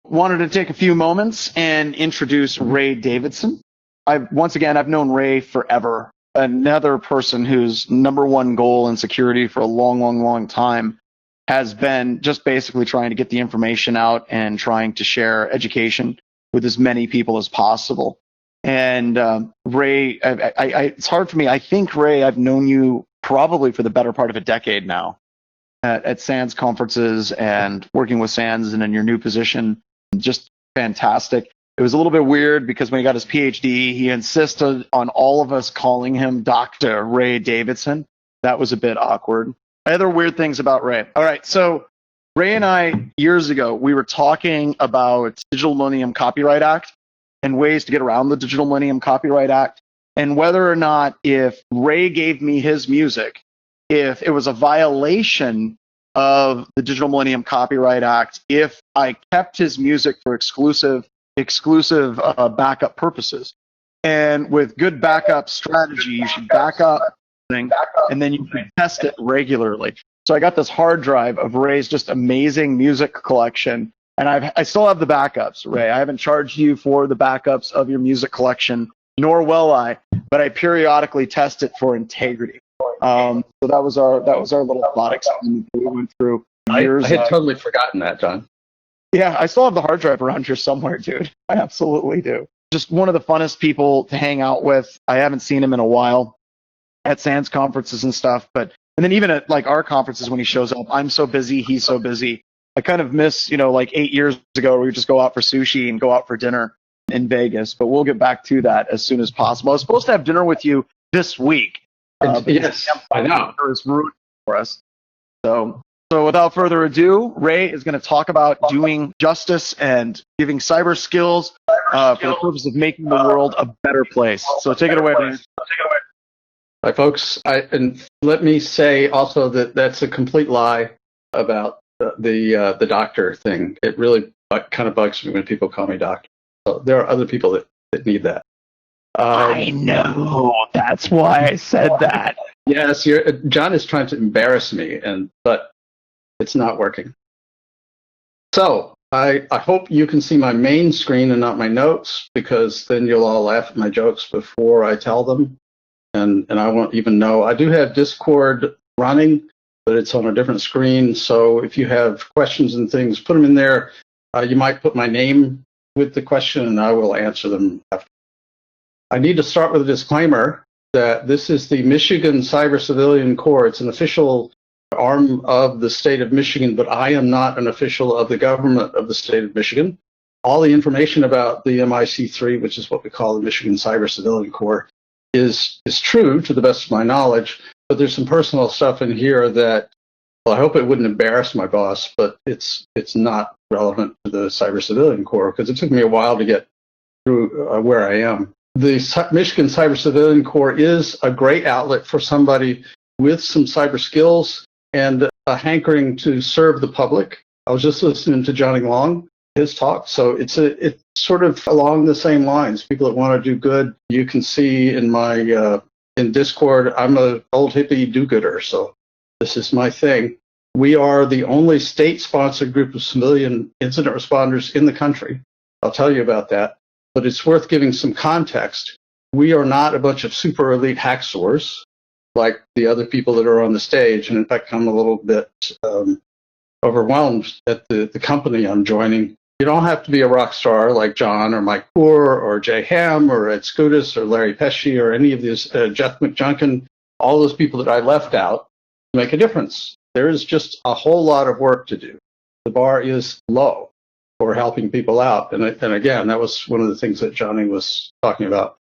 wanted to take a few moments and introduce Ray Davidson. I've known Ray forever. Another person whose number one goal in security for a long, long, long time has been just basically trying to get the information out and trying to share education with as many people as possible. And Ray, it's hard for me. I think, Ray, I've known you probably for the better part of a decade now at SANS conferences and working with SANS and in your new position. Just fantastic. It was a little bit weird because when he got his PhD, he insisted on all of us calling him Dr. Ray Davidson. That was a bit awkward. Other weird things about Ray. All right, so Ray and I, years ago, we were talking about Digital Millennium Copyright Act and ways to get around the Digital Millennium Copyright Act, and whether or not if Ray gave me his music, if it was a violation of the Digital Millennium Copyright Act, if I kept his music for exclusive backup purposes. And with good backup strategy, you should back up thing, and then you can test it regularly. So I got this hard drive of Ray's just amazing music collection, and I still have the backups, Ray. I haven't charged you for the backups of your music collection, nor will I, but I periodically test it for integrity. So that was our little thought experiment that we went through years. I had totally forgotten that, John. Yeah, I still have the hard drive around here somewhere, dude. I absolutely do. Just one of the funnest people to hang out with. I haven't seen him in a while at SANS conferences and stuff, and then even at like our conferences when he shows up, I'm so busy, he's so busy. I kind of miss, like 8 years ago where we would just go out for sushi and go out for dinner in Vegas, but we'll get back to that as soon as possible. I was supposed to have dinner with you this week. Yes, I know. It's ruined for us. So without further ado, Ray is going to talk about doing justice and giving cyber skills for the purpose of making the world a better place. So take it away, Ray. Hi, folks. And let me say also that that's a complete lie about the doctor thing. It really kind of bugs me when people call me doctor. So there are other people that need that. I know. That's why I said that. Yes, John is trying to embarrass me, but it's not working. So I hope you can see my main screen and not my notes, because then you'll all laugh at my jokes before I tell them, and I won't even know. I do have Discord running, but it's on a different screen. So if you have questions and things, put them in there. You might put my name with the question, and I will answer them after. I need to start with a disclaimer that this is the Michigan Cyber Civilian Corps. It's an official arm of the state of Michigan, but I am not an official of the government of the state of Michigan. All the information about the MIC3, which is what we call the Michigan Cyber Civilian Corps, is true to the best of my knowledge, but there's some personal stuff in here that, well, I hope it wouldn't embarrass my boss, but it's not relevant to the Cyber Civilian Corps, because it took me a while to get through where I am. The Michigan Cyber Civilian Corps is a great outlet for somebody with some cyber skills and a hankering to serve the public. I was just listening to Johnny Long, his talk, so it's sort of along the same lines. People that want to do good. You can see in my in Discord, I'm an old hippie do-gooder, so this is my thing. We are the only state-sponsored group of civilian incident responders in the country. I'll tell you about that. But it's worth giving some context. We are not a bunch of super elite hacksaws like the other people that are on the stage. And in fact, I'm a little bit overwhelmed at the company I'm joining. You don't have to be a rock star like John or Mike Poore or Jay Ham or Ed Skoudas or Larry Pesci or any of these, Jeff McJunkin, all those people that I left out to make a difference. There is just a whole lot of work to do. The bar is low for helping people out. And again, that was one of the things that Johnny was talking about.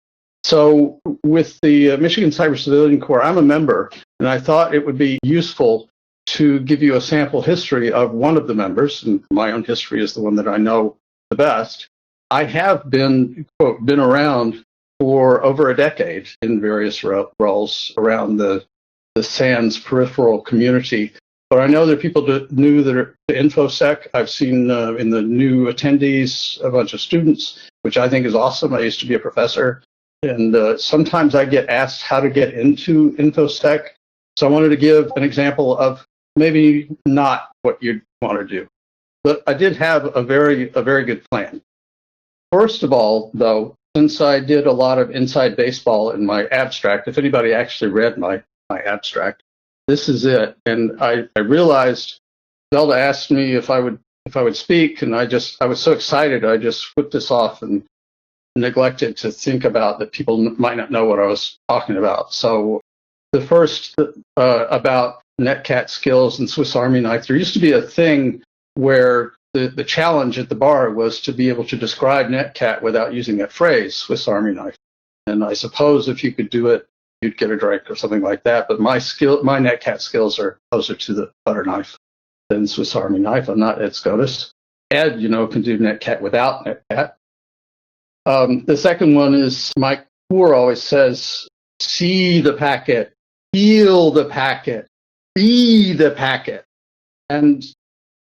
So with the Michigan Cyber Civilian Corps, I'm a member, and I thought it would be useful to give you a sample history of one of the members, and my own history is the one that I know the best. I have been, quote, been around for over a decade in various roles around the SANS peripheral community. But I know there are people new that are to InfoSec. I've seen in the new attendees a bunch of students, which I think is awesome. I used to be a professor. And sometimes I get asked how to get into InfoSec. So I wanted to give an example of maybe not what you'd want to do. But I did have a very good plan. First of all, though, since I did a lot of inside baseball in my abstract, if anybody actually read my abstract, this is it. And I realized Zelda asked me if I would speak, and I was so excited, I just whipped this off and neglected to think about that people might not know what I was talking about. So the first about Netcat Skills and Swiss Army knife, there used to be a thing where the challenge at the bar was to be able to describe Netcat without using that phrase, Swiss Army knife. And I suppose if you could do it, you'd get a drink or something like that. But my Netcat skills are closer to the butter knife than Swiss Army knife. I'm not Ed SCOTUS. Ed, can do Netcat without Netcat. The second one is Mike Poor always says, see the packet, feel the packet, be the packet. And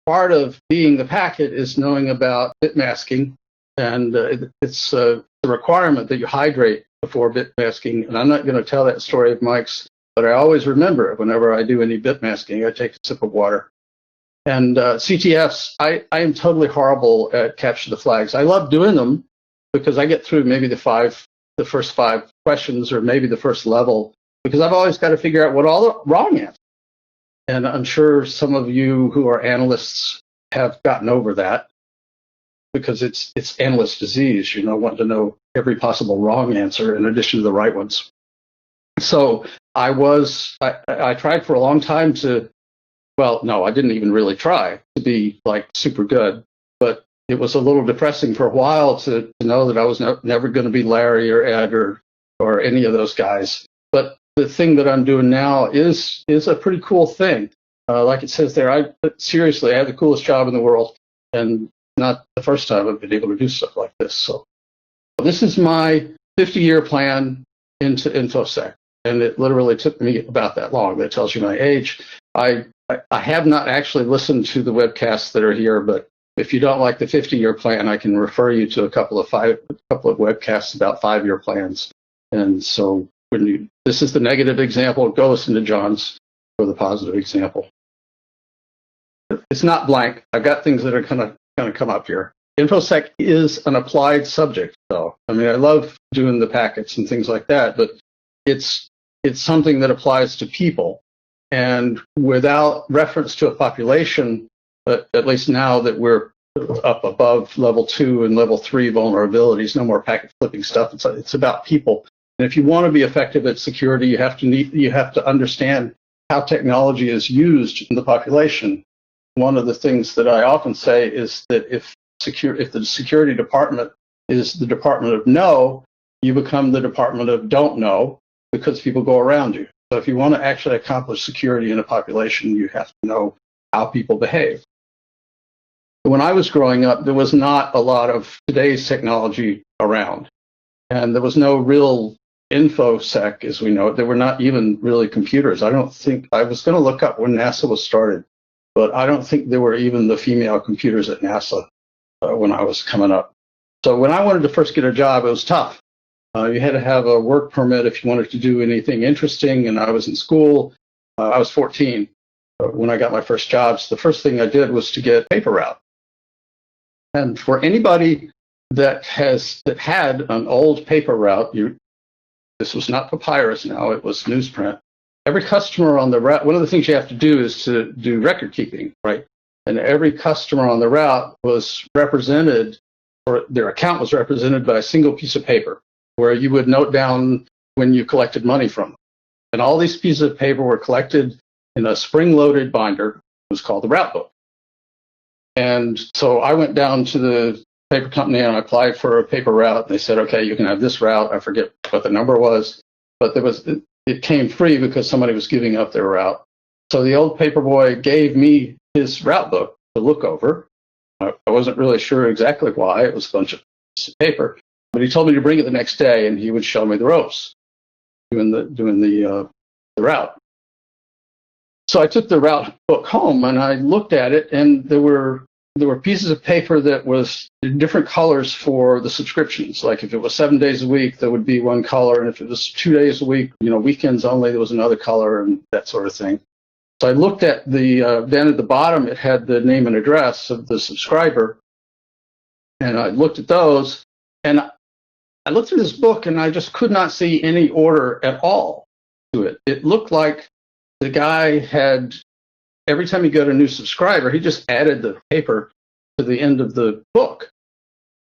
part of being the packet is knowing about bitmasking, and it's a requirement that you hydrate before bitmasking. And I'm not going to tell that story of Mike's, but I always remember it whenever I do any bitmasking. I take a sip of water. And CTFs, I am totally horrible at capture the flags. I love doing them because I get through maybe the first 5 questions, or maybe the first level, because I've always got to figure out what all the wrong answers. And I'm sure some of you who are analysts have gotten over that, because it's analyst disease, wanting to know every possible wrong answer in addition to the right ones. So I tried for a long time I didn't even really try to be like super good, but it was a little depressing for a while to know that I was never going to be Larry or Ed or any of those guys. But the thing that I'm doing now is a pretty cool thing. Like it says there, I have the coolest job in the world, and not the first time I've been able to do stuff like this. So this is my 50-year plan into InfoSec, and it literally took me about that long. That tells you my age. I have not actually listened to the webcasts that are here, but if you don't like the 50-year plan, I can refer you to a couple of webcasts about 5-year plans. And so this is the negative example, go listen to John's for the positive example. It's not blank. I've got things that are going to come up here. InfoSec is an applied subject, though. I mean, I love doing the packets and things like that, but it's something that applies to people. And without reference to a population, at least now that we're up above level 2 and level 3 vulnerabilities, no more packet flipping stuff. It's about people. And if you want to be effective at security, you have to understand how technology is used in the population. One of the things that I often say is that if the security department is the department of know, you become the department of don't know, because people go around you. So if you want to actually accomplish security in a population, you have to know how people behave. When I was growing up, there was not a lot of today's technology around, and there was no real InfoSec as we know it. There were not even really computers. I was going to look up when NASA was started, but I don't think there were even the female computers at NASA when I was coming up. So when I wanted to first get a job, it was tough. You had to have a work permit if you wanted to do anything interesting, and I was in school. I was 14 when I got my first jobs. The first thing I did was to get paper route. And for anybody that had an old paper route, this was not papyrus now, it was newsprint. Every customer on the route, one of the things you have to do is to do record keeping, right? And every customer on the route was represented, or their account was represented by a single piece of paper, where you would note down when you collected money from them. And all these pieces of paper were collected in a spring-loaded binder. It was called the route book. And so I went down to the paper company and I applied for a paper route. They said, okay, you can have this route. I forget what the number was, but it came free because somebody was giving up their route. So the old paper boy gave me his route book to look over. I wasn't really sure exactly why. It was a bunch of pieces of paper. But he told me to bring it the next day, and he would show me the ropes doing the route. So I took the route book home, and I looked at it, and there were pieces of paper that was different colors for the subscriptions. Like if it was 7 days a week, there would be one color, and if it was 2 days a week, weekends only, there was another color, and that sort of thing. So I looked at then at the bottom, it had the name and address of the subscriber. And I looked at those, and I looked through this book, and I just could not see any order at all to it. It looked like the guy had, every time he got a new subscriber, he just added the paper to the end of the book.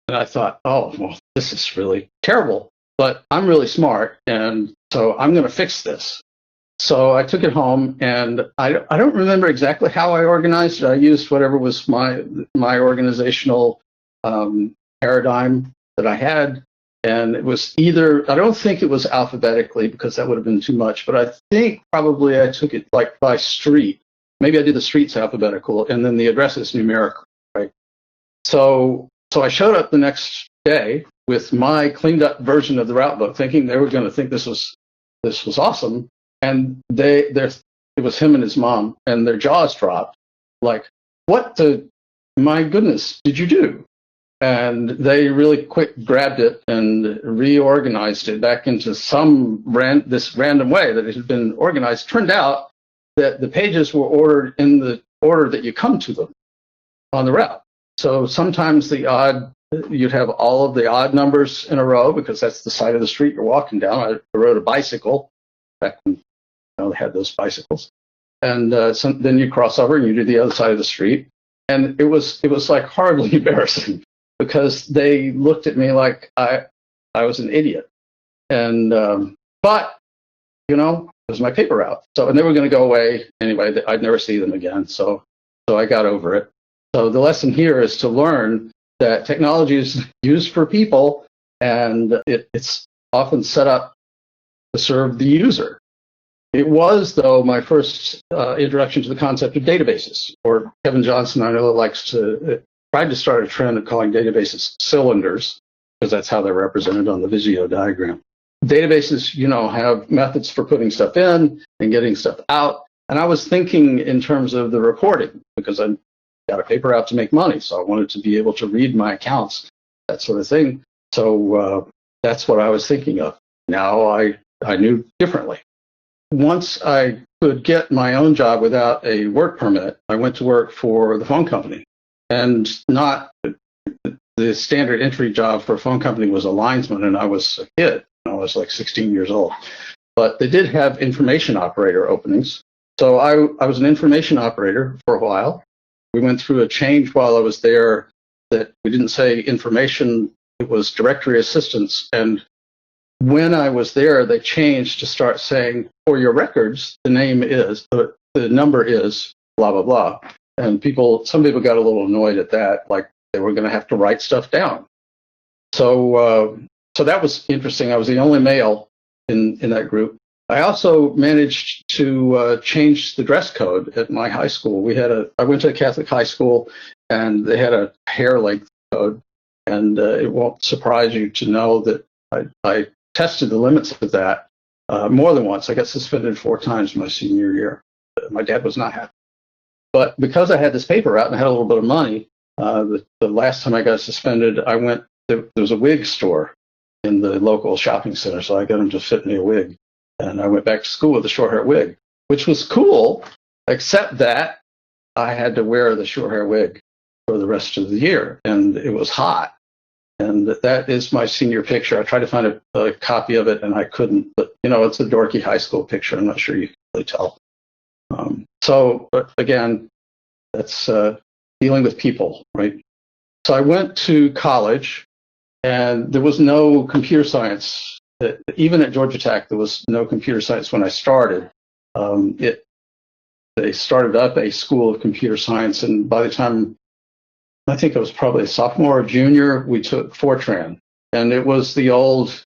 And I thought, oh, well, this is really terrible, but I'm really smart, and so I'm going to fix this. So I took it home, and I don't remember exactly how I organized it. I used whatever was my organizational paradigm that I had, and it was either, I don't think it was alphabetically because that would have been too much, but I think probably I took it like by street. Maybe I did the streets alphabetical, and then the addresses numerical, right? So I showed up the next day with my cleaned up version of the route book, thinking they were going to think this was awesome. And it was him and his mom, and their jaws dropped. Like, what the, my goodness, did you do? And they really quick grabbed it and reorganized it back into this random way that it had been organized. Turned out that the pages were ordered in the order that you come to them on the route. So sometimes you'd have all of the odd numbers in a row because that's the side of the street you're walking down. I rode a bicycle back when they had those bicycles, and then you cross over and you do the other side of the street, and it was like horribly embarrassing because they looked at me like I was an idiot, and but it was my paper route. So, and they were going to go away anyway. I'd never see them again. So I got over it. So the lesson here is to learn that technology is used for people, and it's often set up to serve the user. It was, though, my first introduction to the concept of databases, or Kevin Johnson, I know, tried to start a trend of calling databases cylinders, because that's how they're represented on the Visio diagram. Databases, have methods for putting stuff in and getting stuff out. And I was thinking in terms of the reporting, because I got a paper out to make money, so I wanted to be able to read my accounts, that sort of thing. So that's what I was thinking of. Now I knew differently. Once I could get my own job without a work permit, I went to work for the phone company. And not the standard entry job for a phone company was a linesman, and I was a kid. I was like 16 years old. But they did have information operator openings. So I was an information operator for a while. We went through a change while I was there that we didn't say information, it was directory assistance. And when I was there, they changed to start saying, for your records, the number is blah, blah, blah. And some people got a little annoyed at that, like they were going to have to write stuff down. So that was interesting. I was the only male in that group. I also managed to change the dress code at my high school. I went to a Catholic high school, and they had a hair length code. And it won't surprise you to know that I tested the limits of that more than once. I got suspended 4 times my senior year. My dad was not happy. But because I had this paper out and I had a little bit of money, the last time I got suspended, there was a wig store in the local shopping center, so I got him to fit me a wig. And I went back to school with a short hair wig, which was cool, except that I had to wear the short hair wig for the rest of the year, and it was hot. And that is my senior picture. I tried to find a copy of it, and I couldn't. But, it's a dorky high school picture. I'm not sure you can really tell. But again, that's dealing with people, right? So I went to college, and there was no computer science. Even at Georgia Tech, there was no computer science when I started. They started up a school of computer science, and by the time I think I was probably a sophomore or junior, we took Fortran. And it was the old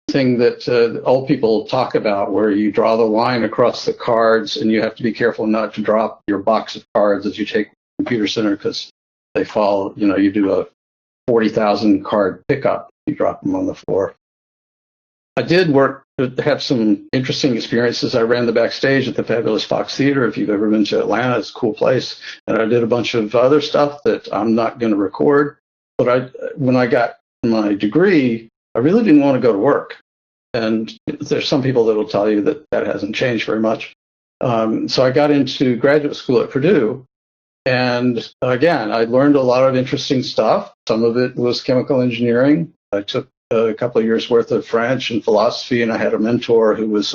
thing that old people talk about, where you draw the line across the cards, and you have to be careful not to drop your box of cards as you take Computer Center, because they fall, you do a 40,000 card pickup, you drop them on the floor. I did have some interesting experiences. I ran the backstage at the Fabulous Fox Theater. If you've ever been to Atlanta, it's a cool place. And I did a bunch of other stuff that I'm not going to record. But when I got my degree, I really didn't want to go to work. And there's some people that will tell you that hasn't changed very much. So I got into graduate school at Purdue. And again, I learned a lot of interesting stuff. Some of it was chemical engineering. I took a couple of years worth of French and philosophy, and I had a mentor who was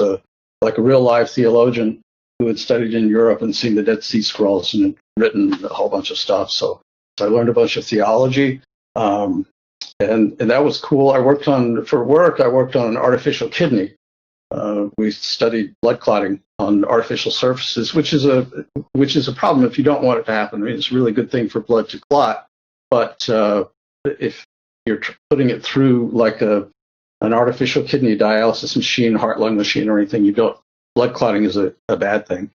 like a real live theologian who had studied in Europe and seen the Dead Sea Scrolls and written a whole bunch of stuff. So I learned a bunch of theology, and that was cool. I worked on an artificial kidney. We studied blood clotting on artificial surfaces, which is a problem if you don't want it to happen. I mean, it's a really good thing for blood to clot, but if you're putting it through like an artificial kidney dialysis machine, heart-lung machine, or anything, blood clotting is a bad thing.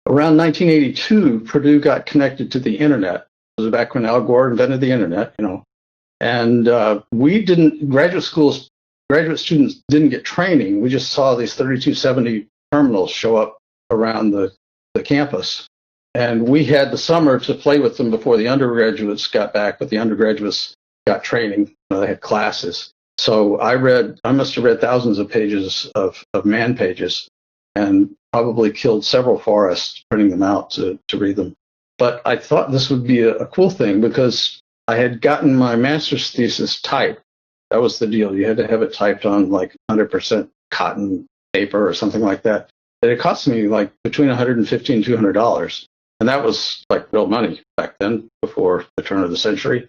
Around 1982, Purdue got connected to the internet. It was back when Al Gore invented the internet, and graduate students didn't get training. We just saw these 3270 terminals show up around the campus. And we had the summer to play with them before the undergraduates got back, but the undergraduates got training. They had classes. So I must have read thousands of pages of man pages and probably killed several forests printing them out to read them. But I thought this would be a cool thing because I had gotten my master's thesis typed. That was the deal. You had to have it typed on like 100% cotton paper or something like that. And it cost me like between $150 and $200. And that was like real money back then, before the turn of the century.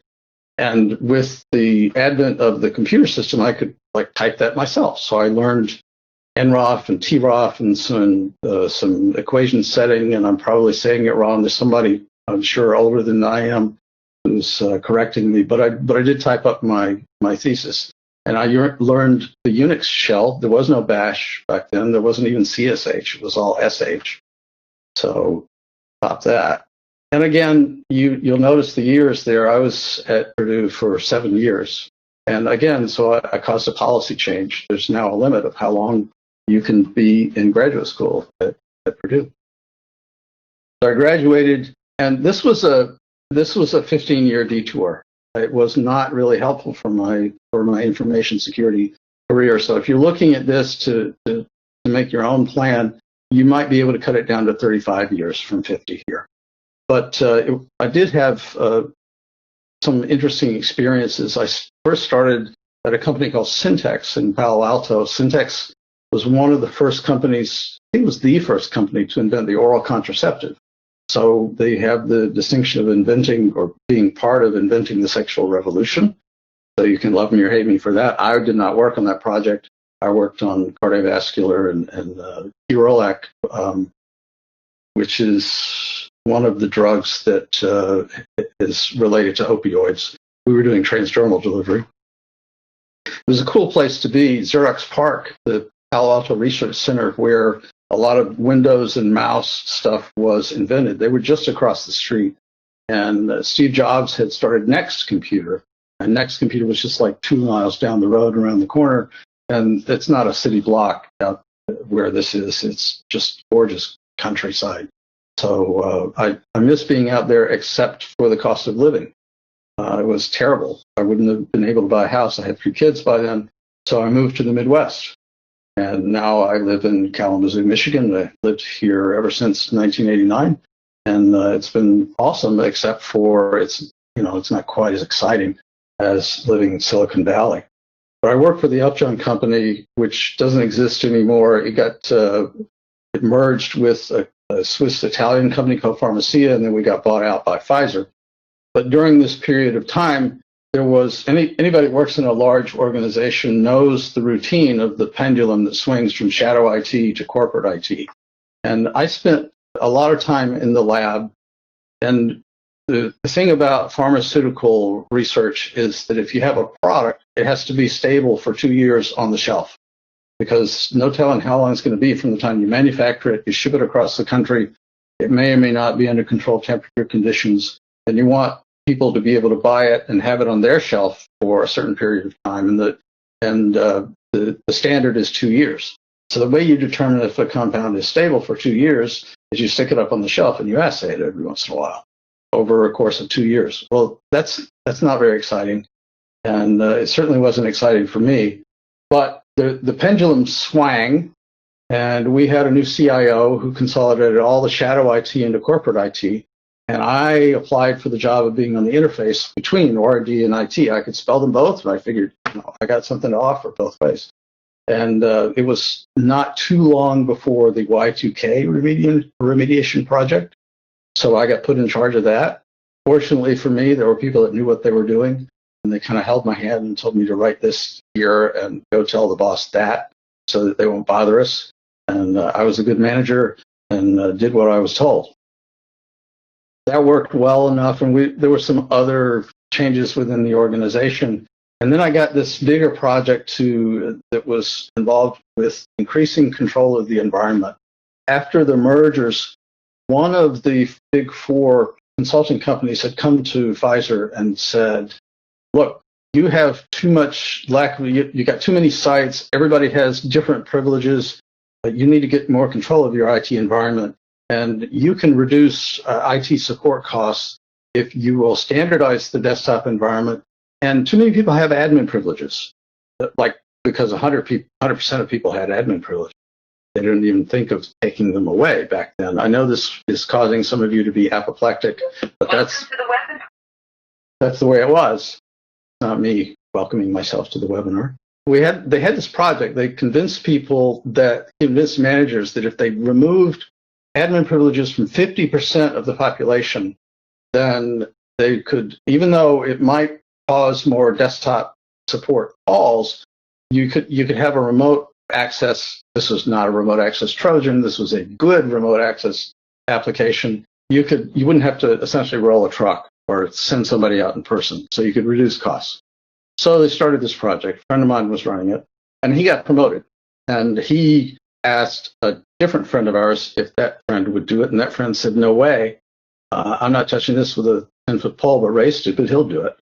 And with the advent of the computer system, I could like type that myself. So I learned NROF and TROF and some equation setting, and I'm probably saying it wrong. There's somebody, I'm sure, older than I am who's correcting me, but I did type up my thesis, and I learned the Unix shell. There was no bash back then. There wasn't even CSH. It was all SH. So stop that. And again, you'll notice the years there. I was at Purdue for 7 years, and again, so I caused a policy change. There's now a limit of how long you can be in graduate school at Purdue. So I graduated, and this was a 15-year detour. It was not really helpful for my information security career. So if you're looking at this to make your own plan, you might be able to cut it down to 35 years from 50 here. But I did have some interesting experiences. I first started at a company called Syntex in Palo Alto. Syntex was one of the first companies, I think it was the first company to invent the oral contraceptive. So they have the distinction of inventing or being part of inventing the sexual revolution. So you can love me or hate me for that. I did not work on that project. I worked on cardiovascular and Urolac, which is one of the drugs that is related to opioids. We were doing transdermal delivery. It was a cool place to be. Xerox PARC, the Palo Alto Research Center, where a lot of Windows and mouse stuff was invented. They were just across the street. And Steve Jobs had started Next Computer. And Next Computer was just like 2 miles down the road around the corner. And it's not a city block out where this is. It's just gorgeous countryside. So I miss being out there except for the cost of living. It was terrible. I wouldn't have been able to buy a house. I had 3 kids by then. So I moved to the Midwest. And now I live in Kalamazoo, Michigan. I lived here ever since 1989. And it's been awesome, except for it's not quite as exciting as living in Silicon Valley. But I work for the Upjohn Company, which doesn't exist anymore. It merged with a Swiss-Italian company called Pharmacia, and then we got bought out by Pfizer. But during this period of time, there was anybody who works in a large organization knows the routine of the pendulum that swings from shadow IT to corporate IT. And I spent a lot of time in the lab. And the thing about pharmaceutical research is that if you have a product, it has to be stable for 2 years on the shelf, because no telling how long it's going to be from the time you manufacture it, you ship it across the country. It may or may not be under controlled temperature conditions. And you want people to be able to buy it and have it on their shelf for a certain period of time. And the standard is 2 years. So the way you determine if a compound is stable for 2 years is you stick it up on the shelf and you assay it every once in a while over a course of 2 years. Well, that's not very exciting. And it certainly wasn't exciting for me. But the pendulum swang, And we had a new CIO who consolidated all the shadow IT into corporate IT. And I applied for the job of being on the interface between R&D and IT. I could spell them both, and I figured, I got something to offer both ways. And it was not too long before the Y2K remediation project. So I got put in charge of that. Fortunately for me, there were people that knew what they were doing, and they kind of held my hand and told me to write this here and go tell the boss that, so that they won't bother us. And I was a good manager and did what I was told. That worked well enough, and there were some other changes within the organization. And then I got this bigger project that was involved with increasing control of the environment. After the mergers, one of the big four consulting companies had come to Pfizer and said, look, you have too much you got too many sites, everybody has different privileges, but you need to get more control of your IT environment. And you can reduce IT support costs if you will standardize the desktop environment. And too many people have admin privileges, because 100% of people had admin privileges. They didn't even think of taking them away back then. I know this is causing some of you to be apoplectic, but that's the way it was. Not me welcoming myself to the webinar. They had this project. They convinced managers that if they removed admin privileges from 50% of the population, then they could, even though it might cause more desktop support calls, you could have a remote access. This was not a remote access Trojan. This was a good remote access application. You wouldn't have to essentially roll a truck or send somebody out in person, so you could reduce costs. So they started this project. A friend of mine was running it, and he got promoted. And he asked a different friend of ours if that friend would do it, and that friend said, no way. I'm not touching this with a 10-foot pole, but Ray's stupid, he'll do it.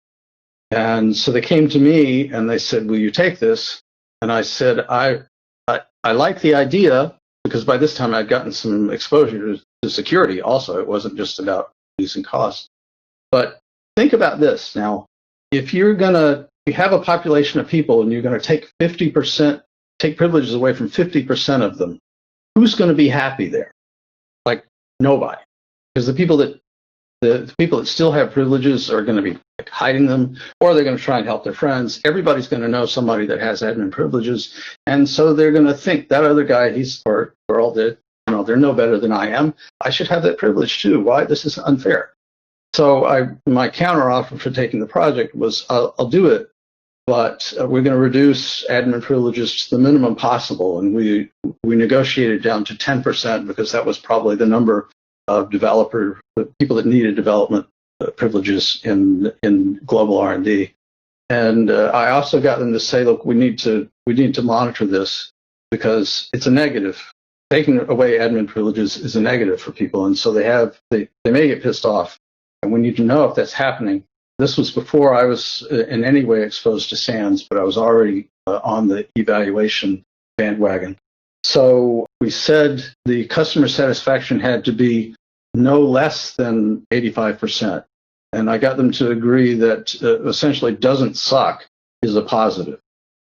And so they came to me and they said, will you take this? And I said, I like the idea, because by this time I'd gotten some exposure to security also. It wasn't just about reducing costs. But think about this now. If you have a population of people and you're going to take privileges away from 50% of them, who's going to be happy there? Like, nobody. Because the people that still have privileges are going to be hiding them, or they're going to try and help their friends. Everybody's going to know somebody that has admin privileges, and so they're going to think that other guy, he's or girl, that they're no better than I am. I should have that privilege too. Why? This is unfair. So my counteroffer for taking the project was, I'll do it, but we're going to reduce admin privileges to the minimum possible, and we negotiated down to 10% because that was probably the number of people that needed development privileges in global R&D. And I also got them to say, look, we need to monitor this because it's a negative. Taking away admin privileges is a negative for people, and so they may get pissed off, and we need to know if that's happening. This was before I was in any way exposed to SANS, but I was already on the evaluation bandwagon. So we said the customer satisfaction had to be no less than 85%. And I got them to agree that essentially doesn't suck is a positive.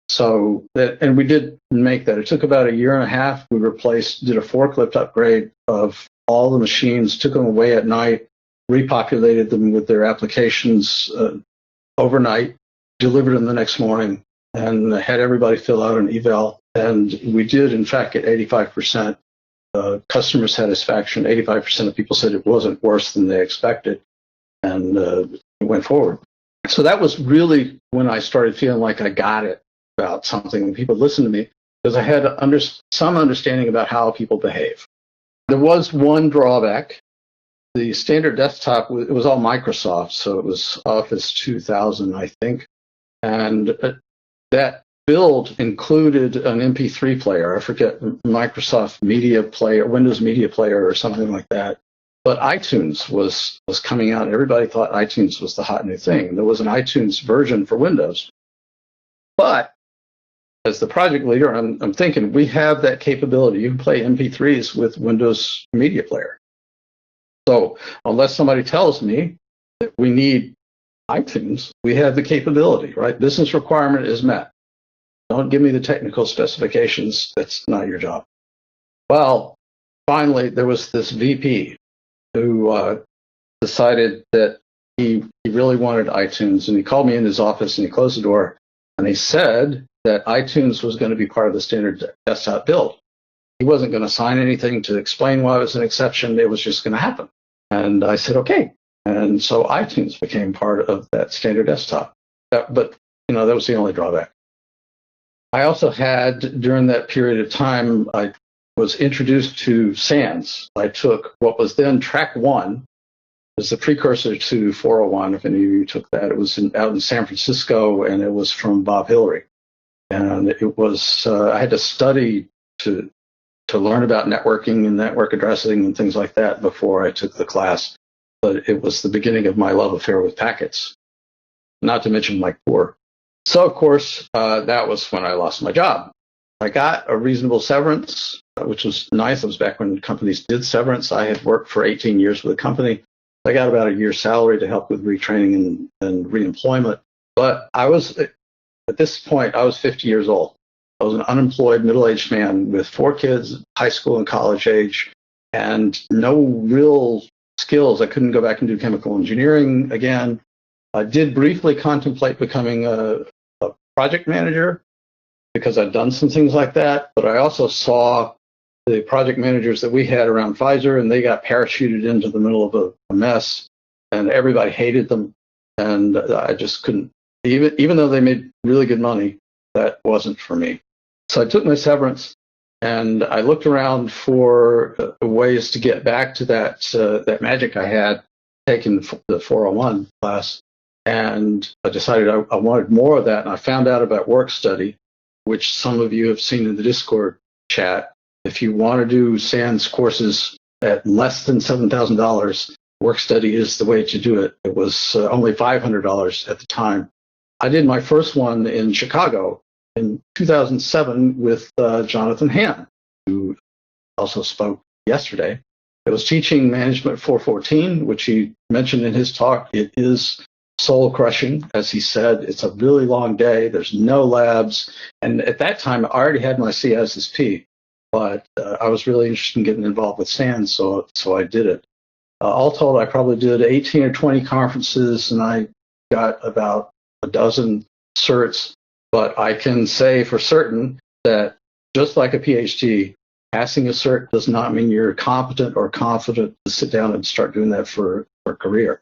So and we did make that. It took about a year and a half. We did a forklift upgrade of all the machines, took them away at night, repopulated them with their applications overnight, delivered them the next morning, and had everybody fill out an eval. And we did, in fact, get 85% customer satisfaction. 85% of people said it wasn't worse than they expected, and it went forward. So that was really when I started feeling like I got it about something, and people listened to me, because I had some understanding about how people behave. There was one drawback. The standard desktop, it was all Microsoft, so it was Office 2000, I think. And that build included an MP3 player. I forget, Microsoft Media Player, Windows Media Player or something like that. But iTunes was coming out. Everybody thought iTunes was the hot new thing. There was an iTunes version for Windows. But as the project leader, I'm thinking, we have that capability. You can play MP3s with Windows Media Player. So unless somebody tells me that we need iTunes, we have the capability, right? Business requirement is met. Don't give me the technical specifications. That's not your job. Well, finally, there was this VP who decided that he really wanted iTunes, and he called me in his office and he closed the door and he said that iTunes was going to be part of the standard desktop build. He wasn't going to sign anything to explain why it was an exception. It was just going to happen. And I said, okay. And so iTunes became part of that standard desktop. But, that was the only drawback. I also had, during that period of time, I was introduced to SANS. I took what was then Track 1. It was the precursor to 401, if any of you took that. It was out in San Francisco, and it was from Bob Hillary. And it was, I had to study to learn about networking and network addressing and things like that before I took the class. But it was the beginning of my love affair with packets, not to mention Mike Poor. So, of course, that was when I lost my job. I got a reasonable severance, which was nice. It was back when companies did severance. I had worked for 18 years with a company. I got about a year's salary to help with retraining and reemployment. But at this point, I was 50 years old. I was an unemployed middle-aged man with 4 kids, high school and college age, and no real skills. I couldn't go back and do chemical engineering again. I did briefly contemplate becoming a project manager because I'd done some things like that, but I also saw the project managers that we had around Pfizer, and they got parachuted into the middle of a mess, and everybody hated them, and I just couldn't. Even though they made really good money, that wasn't for me. So I took my severance, and I looked around for ways to get back to that magic I had taken the 401 class, and I decided I wanted more of that, and I found out about work study, which some of you have seen in the Discord chat. If you want to do SANS courses at less than $7,000, work study is the way to do it. It was only $500 at the time. I did my first one in Chicago in 2007 with Jonathan Hahn, who also spoke yesterday. It was teaching Management 414, which he mentioned in his talk. It is soul crushing, as he said. It's a really long day. There's no labs. And at that time, I already had my CISSP, but I was really interested in getting involved with SANS, so I did it. All told, I probably did 18 or 20 conferences, and I got about a dozen certs. But I can say for certain that just like a PhD, passing a cert does not mean you're competent or confident to sit down and start doing that for a career.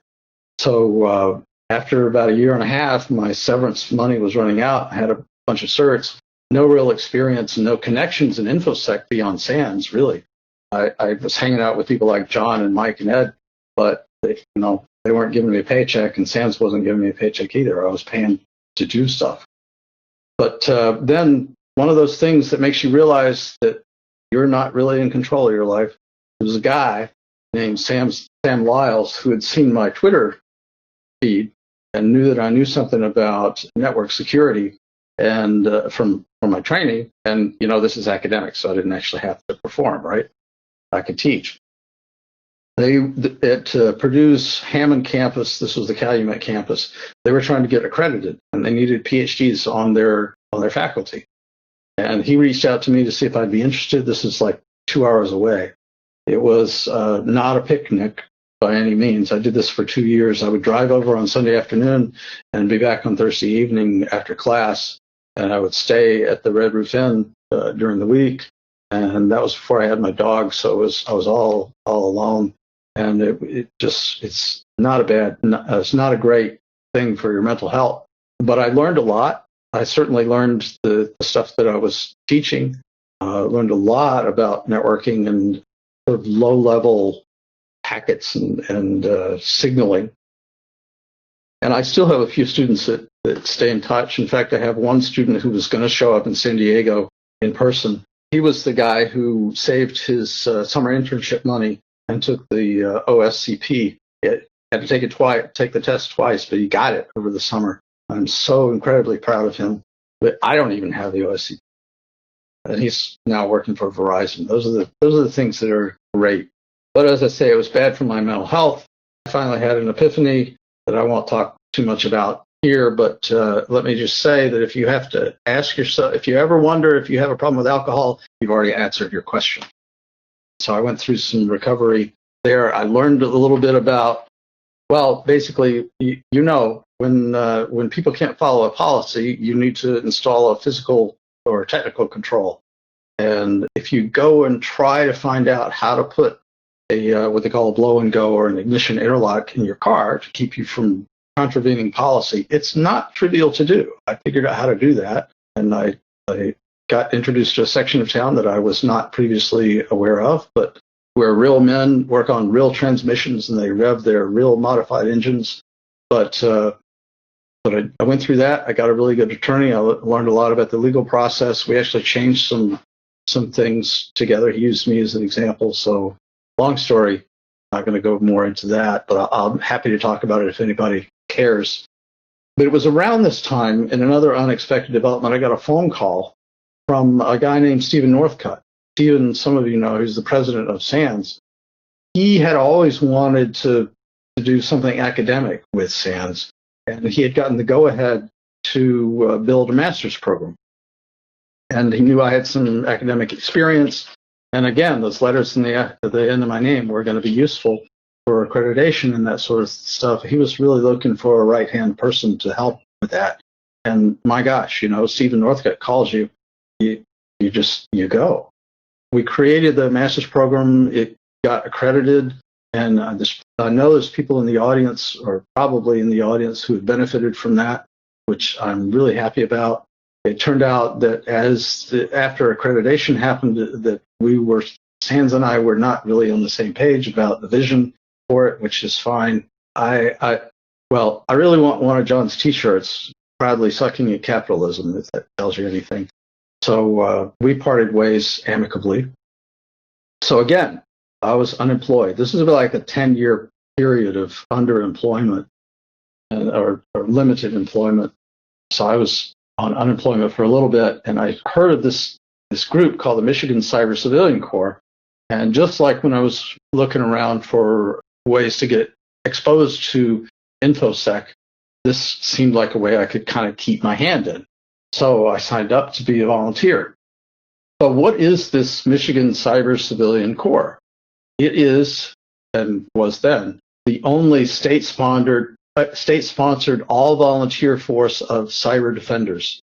So after about a year and a half, my severance money was running out. I had a bunch of certs, no real experience and no connections in InfoSec beyond SANS, really. I was hanging out with people like John and Mike and Ed, but they weren't giving me a paycheck, and SANS wasn't giving me a paycheck either. I was paying to do stuff. But then one of those things that makes you realize that you're not really in control of your life. There was a guy named Sam Lyles who had seen my Twitter feed and knew that I knew something about network security and from my training. And, this is academic, so I didn't actually have to perform, right? I could teach. At Purdue's Hammond campus, this was the Calumet campus, they were trying to get accredited, and they needed PhDs on their faculty. And he reached out to me to see if I'd be interested. This is like 2 hours away. It was not a picnic by any means. I did this for 2 years. I would drive over on Sunday afternoon and be back on Thursday evening after class, and I would stay at the Red Roof Inn during the week. And that was before I had my dog, so I was all alone. And it's not it's not a great thing for your mental health. But I learned a lot. I certainly learned the stuff that I was teaching. Learned a lot about networking and sort of low-level packets and signaling. And I still have a few students that stay in touch. In fact, I have one student who was going to show up in San Diego in person. He was the guy who saved his summer internship money and took the OSCP. He had to take the test twice, but he got it over the summer. I'm so incredibly proud of him. But I don't even have the OSCP. And he's now working for Verizon. Those are the things that are great. But as I say, it was bad for my mental health. I finally had an epiphany that I won't talk too much about here, but let me just say that if you have to ask yourself, if you ever wonder if you have a problem with alcohol, you've already answered your question. So I went through some recovery there. I learned a little bit about, well, basically, when people can't follow a policy, you need to install a physical or technical control. And if you go and try to find out how to put a what they call a blow and go or an ignition interlock in your car to keep you from contravening policy, it's not trivial to do. I figured out how to do that, and I got introduced to a section of town that I was not previously aware of, but where real men work on real transmissions and they rev their real modified engines. But I went through that. I got a really good attorney. I learned a lot about the legal process. We actually changed some things together. He used me as an example. So long story, I'm not going to go more into that, but I'm happy to talk about it if anybody cares. But it was around this time, in another unexpected development, I got a phone call from a guy named Stephen Northcutt. Stephen, some of you know, he's the president of SANS. He had always wanted to do something academic with SANS, and he had gotten the go-ahead to build a master's program. And he knew I had some academic experience. And again, those letters at the end of my name were going to be useful for accreditation and that sort of stuff. He was really looking for a right-hand person to help with that. And my gosh, Stephen Northcutt calls you, you go. We created the master's program. It got accredited. And I know there's people in the audience, or probably in the audience, who have benefited from that, which I'm really happy about. It turned out that after accreditation happened, that SANS and I were not really on the same page about the vision for it, which is fine. I really want one of John's T-shirts, proudly sucking at capitalism, if that tells you anything. So we parted ways amicably. So again, I was unemployed. This is like a 10-year period of underemployment or limited employment. So I was on unemployment for a little bit, and I heard of this group called the Michigan Cyber Civilian Corps. And just like when I was looking around for ways to get exposed to InfoSec, this seemed like a way I could kind of keep my hand in. So I signed up to be a volunteer. But what is this Michigan Cyber Civilian Corps? It is, and was then, the only state-sponsored all-volunteer force of cyber defenders.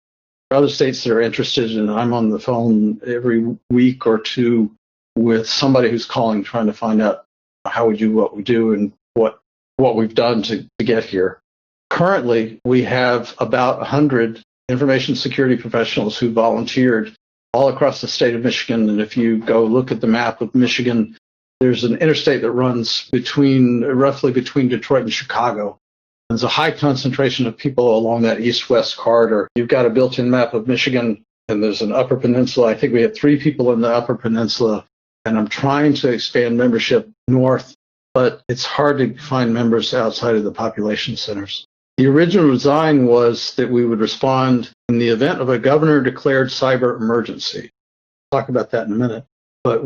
There are other states that are interested, and I'm on the phone every week or two with somebody who's calling, trying to find out how we do what we do and what we've done to get here. Currently, we have about 100 information security professionals who volunteered all across the state of Michigan. And if you go look at the map of Michigan, there's an interstate that runs roughly between Detroit and Chicago. There's a high concentration of people along that east-west corridor. You've got a built-in map of Michigan, and there's an Upper Peninsula. I think we have 3 people in the Upper Peninsula, and I'm trying to expand membership north, but it's hard to find members outside of the population centers. The original design was that we would respond in the event of a governor-declared cyber emergency. I'll talk about that in a minute. But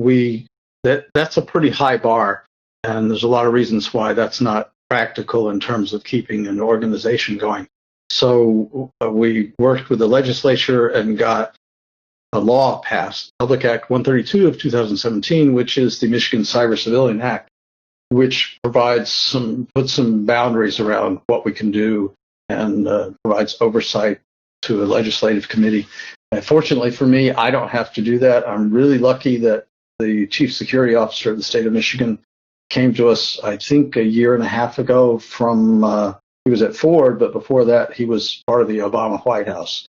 that's a pretty high bar, and there's a lot of reasons why that's not practical in terms of keeping an organization going. So we worked with the legislature and got a law passed, Public Act 132 of 2017, which is the Michigan Cyber Civilian Act, which puts some boundaries around what we can do and provides oversight to a legislative committee. And fortunately for me, I don't have to do that. I'm really lucky that the chief security officer of the state of Michigan came to us, I think, a year and a half ago from, he was at Ford, but before that, he was part of the Obama White House.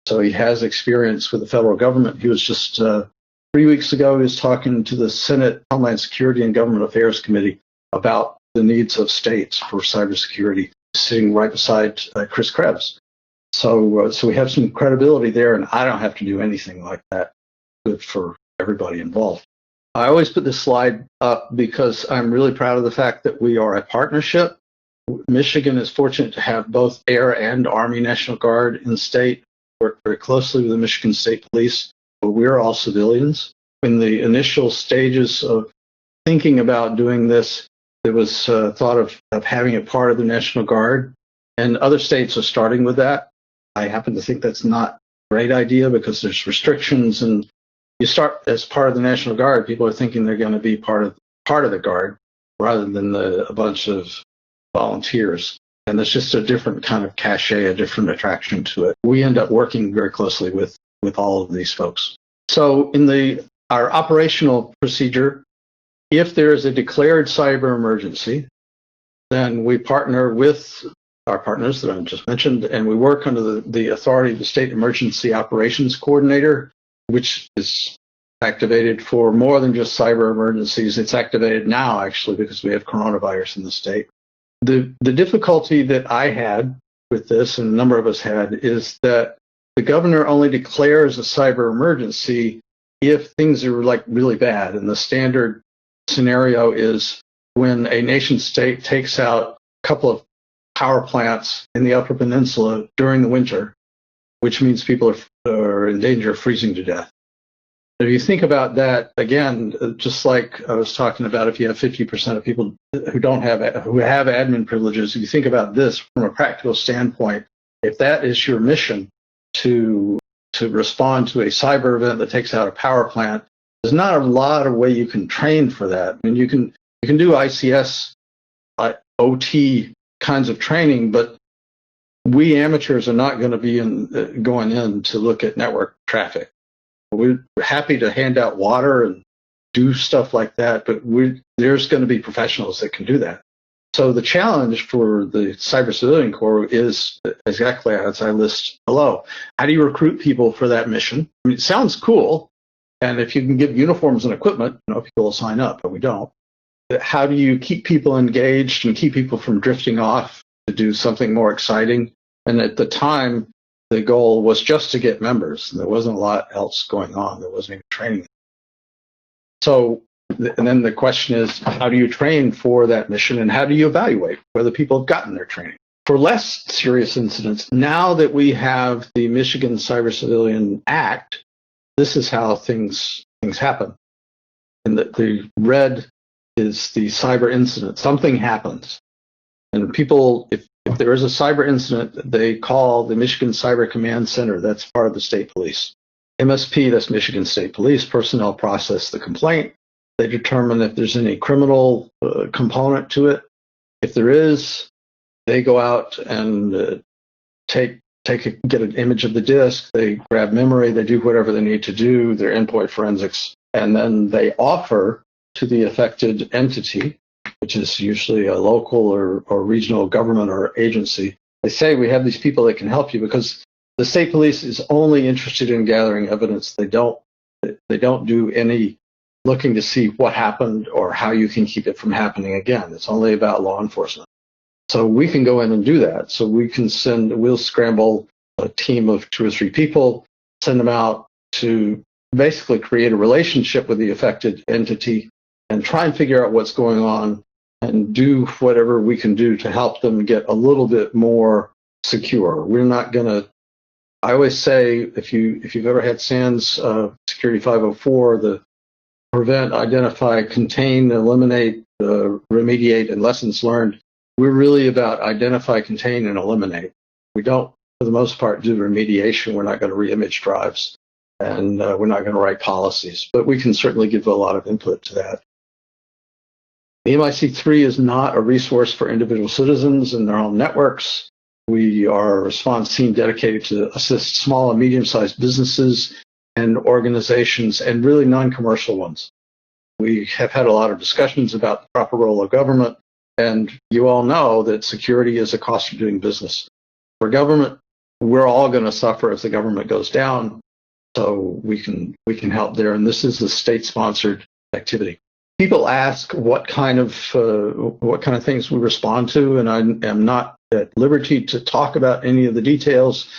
So he has experience with the federal government. He was just 3 weeks ago, he was talking to the Senate Homeland Security and Government Affairs Committee about the needs of states for cybersecurity, sitting right beside Chris Krebs. So we have some credibility there, and I don't have to do anything like that. Good for everybody involved. I always put this slide up because I'm really proud of the fact that we are a partnership. Michigan is fortunate to have both Air and Army National Guard in the state, work very closely with the Michigan State Police, but we're all civilians. In the initial stages of thinking about doing this, there was thought of having it part of the National Guard, and other states are starting with that. I happen to think that's not a great idea because there's restrictions and you start as part of the National Guard, people are thinking they're going to be part of the Guard rather than a bunch of volunteers. And there's just a different kind of cachet, a different attraction to it. We end up working very closely with all of these folks. So in our operational procedure, if there is a declared cyber emergency, then we partner with our partners that I just mentioned, and we work under the authority of the State Emergency Operations Coordinator, which is activated for more than just cyber emergencies. It's activated now, actually, because we have coronavirus in the state. The difficulty that I had with this, and a number of us had, is that the governor only declares a cyber emergency if things are like really bad. And the standard scenario is when a nation state takes out a couple of power plants in the Upper Peninsula during the winter, which means people are in danger of freezing to death. If you think about that, again, just like I was talking about, if you have 50% of people who have admin privileges, if you think about this from a practical standpoint, if that is your mission to respond to a cyber event that takes out a power plant, there's not a lot of way you can train for that. I mean, you can do ICS, OT kinds of training, but we amateurs are not going to be going in to look at network traffic. We're happy to hand out water and do stuff like that, but there's going to be professionals that can do that. So the challenge for the Cyber Civilian Corps is exactly as I list below. How do you recruit people for that mission? I mean, it sounds cool, and if you can give uniforms and equipment, people will sign up, but we don't. How do you keep people engaged and keep people from drifting off to do something more exciting? And at the time, the goal was just to get members. There wasn't a lot else going on. There wasn't even training. So, and then the question is, how do you train for that mission, and how do you evaluate whether people have gotten their training? For less serious incidents, now that we have the Michigan Cyber Civilian Act, this is how things happen. And the red is the cyber incident. Something happens. And people, if there is a cyber incident, they call the Michigan Cyber Command Center. That's part of the state police. MSP, that's Michigan State Police, personnel process the complaint. They determine if there's any criminal component to it. If there is, they go out and get an image of the disk. They grab memory. They do whatever they need to do, their endpoint forensics, and then they offer to the affected entity, which is usually a local or regional government or agency. They say, we have these people that can help you, because the state police is only interested in gathering evidence. They don't do any looking to see what happened or how you can keep it from happening again. It's only about law enforcement. So we can go in and do that. So we'll scramble a team of 2 or 3 people, send them out to basically create a relationship with the affected entity and try and figure out what's going on and do whatever we can do to help them get a little bit more secure. We're not going to, I always say, if you've ever had SANS Security 504, the prevent, identify, contain, eliminate, remediate, and lessons learned, we're really about identify, contain, and eliminate. We don't, for the most part, do remediation. We're not going to re-image drives, and we're not going to write policies, but we can certainly give a lot of input to that. The MIC3 is not a resource for individual citizens and their own networks. We are a response team dedicated to assist small and medium-sized businesses and organizations, and really non-commercial ones. We have had a lot of discussions about the proper role of government, and you all know that security is a cost of doing business. For government, we're all going to suffer if the government goes down, so we can help there, and this is a state-sponsored activity. People ask what kind of things we respond to, and I am not at liberty to talk about any of the details,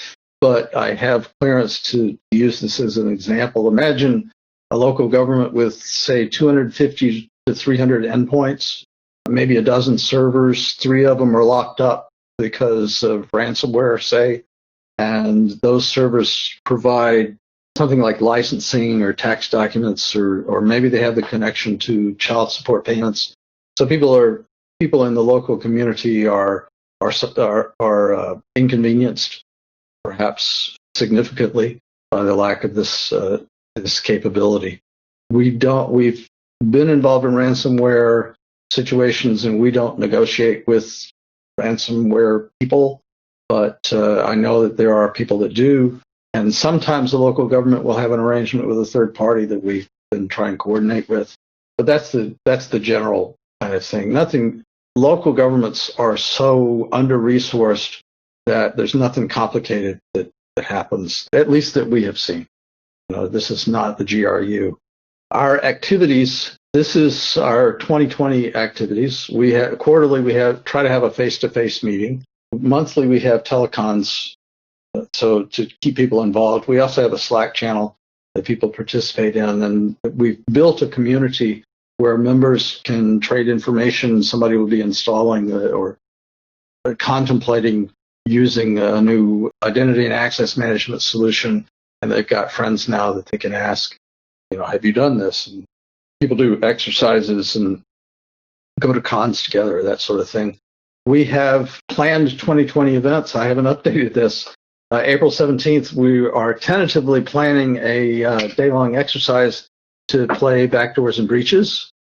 but I have clearance to use this as an example. Imagine a local government with, say, 250 to 300 endpoints, maybe a dozen servers. 3 of them are locked up because of ransomware, say, and those servers provide something like licensing or tax documents, or maybe they have the connection to child support payments. So people in the local community are inconvenienced, perhaps significantly, by the lack of this this capability. We've been involved in ransomware situations, and we don't negotiate with ransomware people, but I know that there are people that do, and sometimes the local government will have an arrangement with a third party that we've been trying to coordinate with. But that's the general kind of thing. Local governments are so under-resourced that there's nothing complicated that happens, at least that we have seen. This is not the GRU. Our activities, this is our 2020 activities. Quarterly, we try to have a face-to-face meeting. Monthly, we have telecons, so to keep people involved. We also have a Slack channel that people participate in, and we've built a community where members can trade information. Somebody will be installing or contemplating using a new identity and access management solution, and they've got friends now that they can ask, have you done this? And people do exercises and go to cons together, that sort of thing. We have planned 2020 events. I haven't updated this. April 17th, we are tentatively planning a day-long exercise to play backdoors and breaches,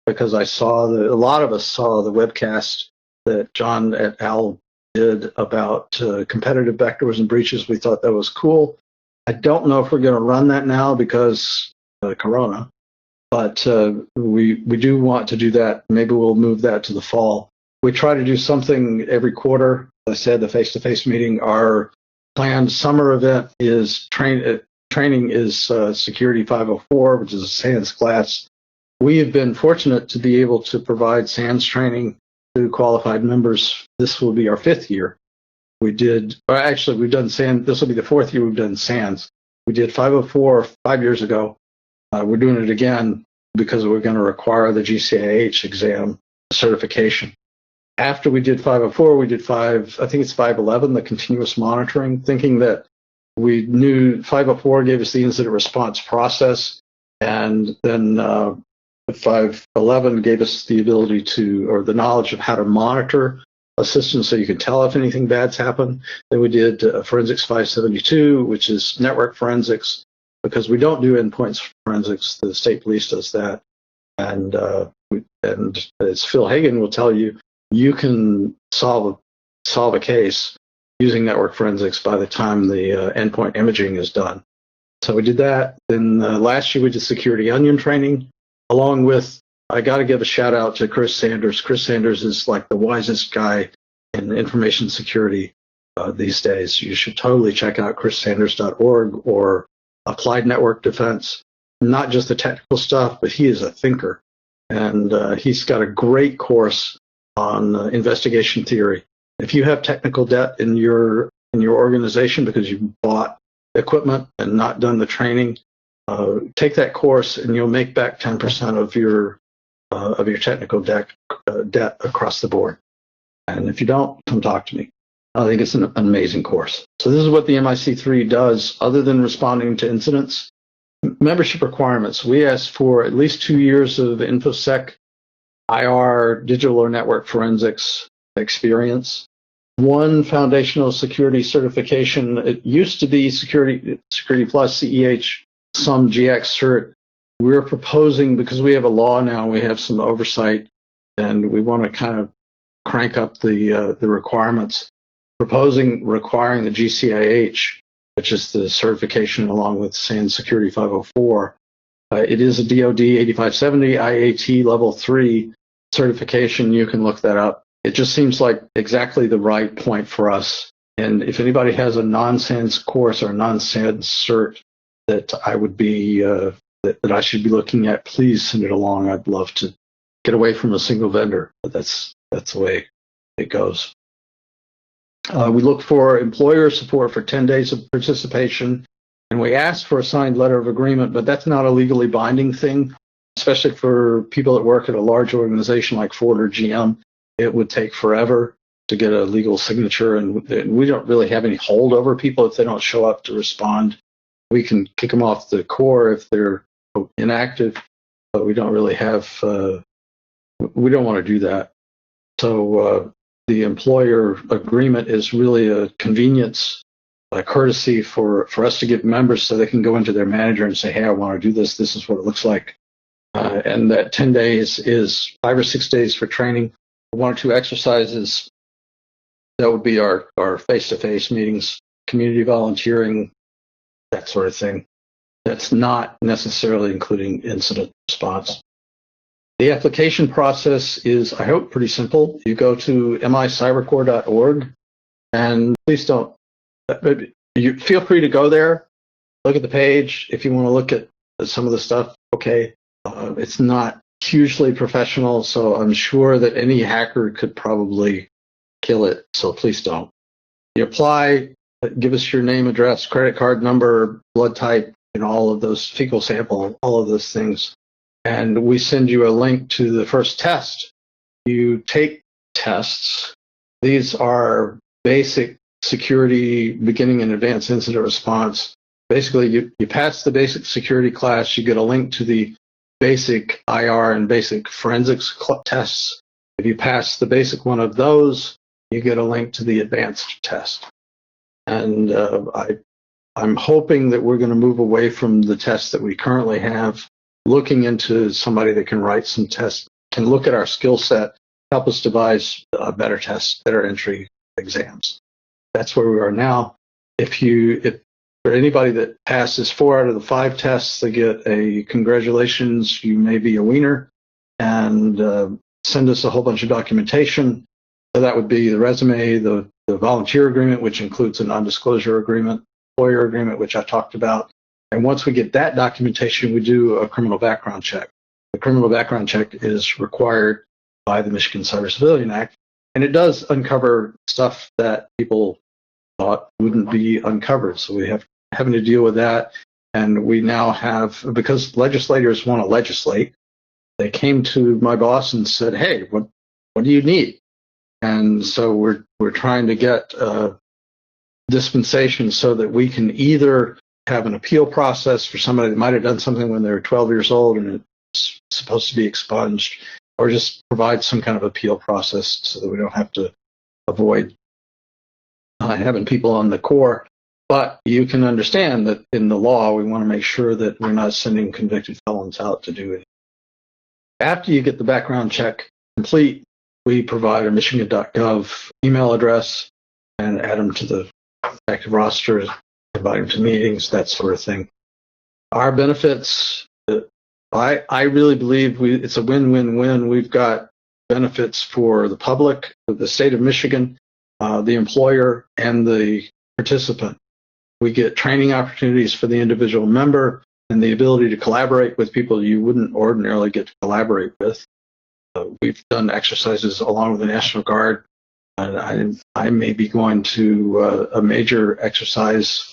because a lot of us saw the webcast that John et al. Did about competitive backdoors and breaches. We thought that was cool. I don't know if we're going to run that now because Corona, but we do want to do that. Maybe we'll move that to the fall. We try to do something every quarter. As I said, the face-to-face meeting. Our planned summer event is training is Security 504, which is a SANS class. We have been fortunate to be able to provide SANS training to qualified members. This will be our 5th year. We've done SANS. This will be the 4th year we've done SANS. We did 504 5 years ago. We're doing it again because we're going to require the GCIH exam certification. After we did 504, we did 511, the continuous monitoring, thinking that we knew 504 gave us the incident response process, and then 511 gave us the ability or the knowledge of how to monitor a system so you can tell if anything bad's happened. Then we did Forensics 572, which is network forensics, because we don't do endpoint forensics. The state police does that. And as Phil Hagan will tell you, you can solve a case using network forensics by the time the endpoint imaging is done. So we did that. Then last year we did security onion training, along with, I got to give a shout out to Chris Sanders. Chris Sanders is like the wisest guy in information security these days. You should totally check out chrissanders.org or Applied Network Defense. Not just the technical stuff, but he is a thinker. And he's got a great course on investigation theory. If you have technical debt in your organization because you bought equipment and not done the training, take that course and you'll make back 10% of your technical debt across the board. And if you don't, come talk to me. I think it's an amazing course. So this is what the MIC3 does, other than responding to incidents. Membership requirements. We ask for at least 2 years of InfoSec, IR, digital or network forensics experience. 1 foundational security certification. It used to be Security Plus, CEH, some GX cert. We're proposing, because we have a law now, we have some oversight, and we want to kind of crank up the requirements. Requiring the GCIH, which is the certification along with SANS Security 504. It is a DoD 8570 IAT Level 3 certification. You can look that up. It just seems like exactly the right point for us. And if anybody has a non-SANS course or non-SANS cert that I would be that I should be looking at, please send it along. I'd love to get away from a single vendor, but that's the way it goes. We look for employer support for 10 days of participation, and we ask for a signed letter of agreement, but that's not a legally binding thing, especially for people that work at a large organization like Ford or GM. It would take forever to get a legal signature, and we don't really have any hold over people if they don't show up to respond. We can kick them off the core if they're inactive, but we don't really have, we don't want to do that. So the employer agreement is really a convenience a courtesy for us to give members so they can go into their manager and say, hey, I want to do this. This is what it looks like. And that 10 days is 5 or 6 days for training, 1 or 2 exercises. That would be our face-to-face meetings, community volunteering, that sort of thing. That's not necessarily including incident response. The application process is, I hope, pretty simple. You go to micybercorps.org, and please don't. You feel free to go there, look at the page. If you want to look at some of the stuff, okay. It's not hugely professional, so I'm sure that any hacker could probably kill it, so please don't. You apply, give us your name, address, credit card number, blood type, all of those, fecal sample, all of those things. And we send you a link to the first test. You take tests. These are basic security, beginning and advanced incident response. Basically, you pass the basic security class, you get a link to the basic IR and basic forensics tests. If you pass the basic one of those, you get a link to the advanced test. And I'm hoping that we're going to move away from the tests that we currently have, looking into somebody that can write some tests, can look at our skill set, help us devise better tests, better entry exams. That's where we are now. If for anybody that passes 4 out of the 5 tests, they get a congratulations, you may be a wiener, and send us a whole bunch of documentation. So that would be the resume, the volunteer agreement, which includes a non-disclosure agreement, employer agreement, which I talked about. And once we get that documentation, we do a criminal background check. The criminal background check is required by the Michigan Cyber Civilian Act, and it does uncover stuff that people thought wouldn't be uncovered. So we have having to deal with that. And we now have, because legislators want to legislate, they came to my boss and said, hey, what do you need? And so we're trying to get dispensation so that we can either have an appeal process for somebody that might have done something when they were 12 years old and it's supposed to be expunged, or just provide some kind of appeal process so that we don't have to avoid having people on the Corps. But you can understand that in the law, we want to make sure that we're not sending convicted felons out to do it. After you get the background check complete, we provide a michigan.gov email address and add them to the active roster, invite them to meetings, that sort of thing. Our benefits, I really believe it's a win-win-win. We've got benefits for the public, the state of Michigan, the employer, and the participant. We get training opportunities for the individual member and the ability to collaborate with people you wouldn't ordinarily get to collaborate with. We've done exercises along with the National Guard. And I may be going to a major exercise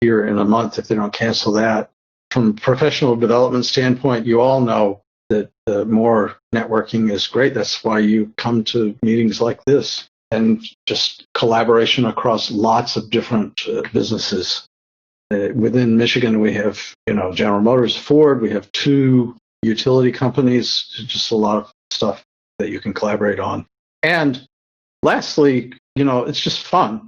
here in a month if they don't cancel that. From a professional development standpoint, you all know that more networking is great. That's why you come to meetings like this, and just collaboration across lots of different businesses. Within Michigan, we have, General Motors, Ford. We have 2 utility companies. Just a lot of stuff that you can collaborate on. And lastly, it's just fun.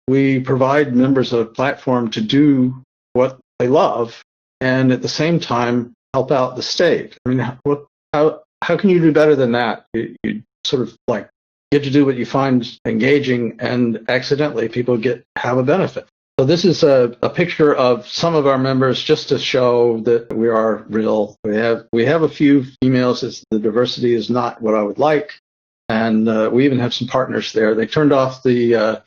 We provide members a platform to do what they love, and at the same time help out the state. I mean, how can you do better than that? You sort of like get to do what you find engaging, and accidentally people have a benefit. So this is a picture of some of our members just to show that we are real. We have a few females. The diversity is not what I would like, and we even have some partners there. They turned off the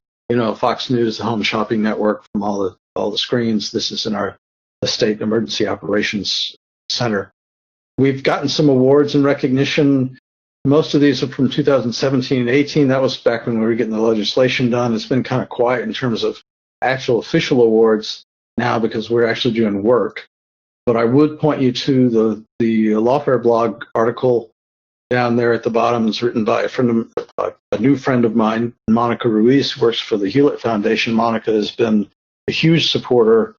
Fox News, the Home Shopping Network from all the screens. This is in our State Emergency Operations Center. We've gotten some awards and recognition. Most of these are from 2017 and 18. That was back when we were getting the legislation done. It's been kind of quiet in terms of actual official awards now because we're actually doing work. But I would point you to the Lawfare blog article down there at the bottom. It's written by a new friend of mine, Monica Ruiz, who works for the Hewlett Foundation. Monica has been a huge supporter.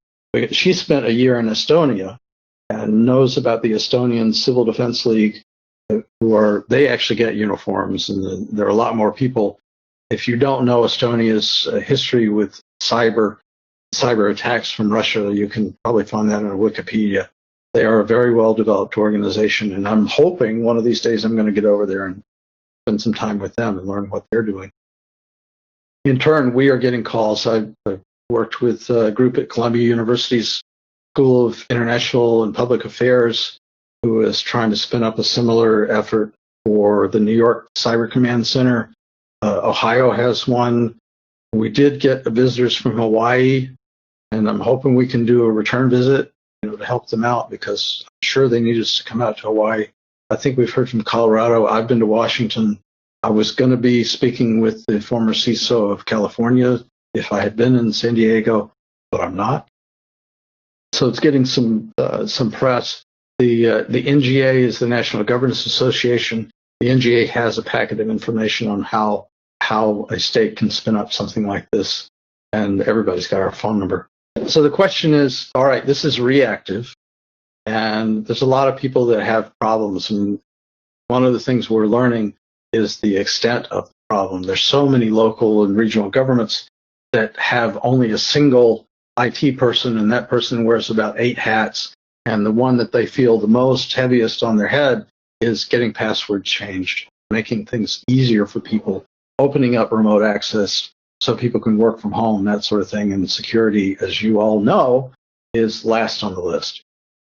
She spent a year in Estonia and knows about the Estonian Civil Defense League, they actually get uniforms, and there are a lot more people. If you don't know Estonia's history with cyber, cyber attacks from Russia. You can probably find that on Wikipedia. They are a very well-developed organization, and I'm hoping one of these days I'm going to get over there and spend some time with them and learn what they're doing. In turn, we are getting calls. I've worked with a group at Columbia University's School of International and Public Affairs who is trying to spin up a similar effort for the New York Cyber Command Center. Ohio has one. We did get visitors from Hawaii, and I'm hoping we can do a return visit, to help them out, because I'm sure they need us to come out to Hawaii. I think we've heard from Colorado. I've been to Washington. I was going to be speaking with the former CISO of California if I had been in San Diego, but I'm not. So it's getting some press. The NGA is the National Governance Association. The NGA has a packet of information on how a state can spin up something like this, and everybody's got our phone number. So the question is, all right, this is reactive, and there's a lot of people that have problems, and one of the things we're learning is the extent of the problem. There's so many local and regional governments that have only a single IT person, and that person wears about 8 hats, and the one that they feel the most heaviest on their head is getting passwords changed, making things easier for people, opening up remote access so people can work from home, that sort of thing. And security, as you all know, is last on the list.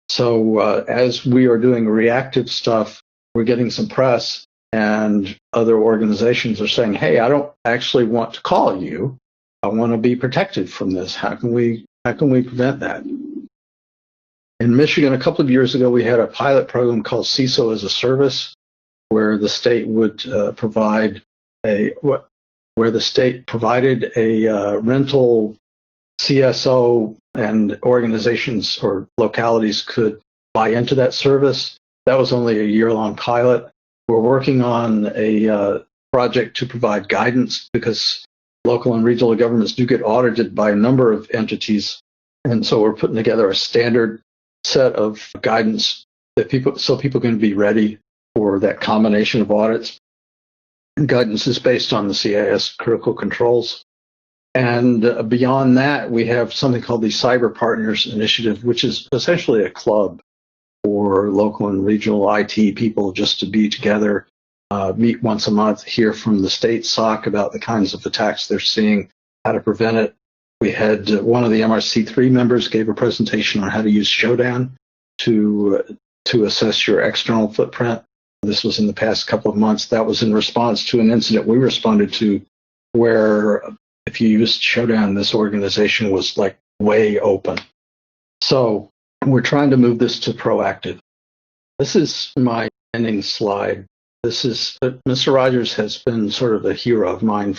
So as we are doing reactive stuff, we're getting some press, and other organizations are saying, hey, I don't actually want to call you. I want to be protected from this. How can we prevent that? In Michigan, a couple of years ago, we had a pilot program called CISO as a Service, where the state would provided a rental CSO, and organizations or localities could buy into that service. That was only a year-long pilot. We're working on a project to provide guidance, because local and regional governments do get audited by a number of entities. And so we're putting together a standard set of guidance that people can be ready for that combination of audits. Guidance is based on the CIS critical controls. And beyond that, we have something called the Cyber Partners Initiative, which is essentially a club for local and regional IT people just to be together, meet once a month, hear from the state SOC about the kinds of attacks they're seeing, how to prevent it. We had one of the MRC3 members gave a presentation on how to use Shodan to assess your external footprint. This was in the past couple of months. That was in response to an incident we responded to where if you used Shodan, this organization was like way open. So we're trying to move this to proactive. This is my ending slide. Mr. Rogers has been sort of a hero of mine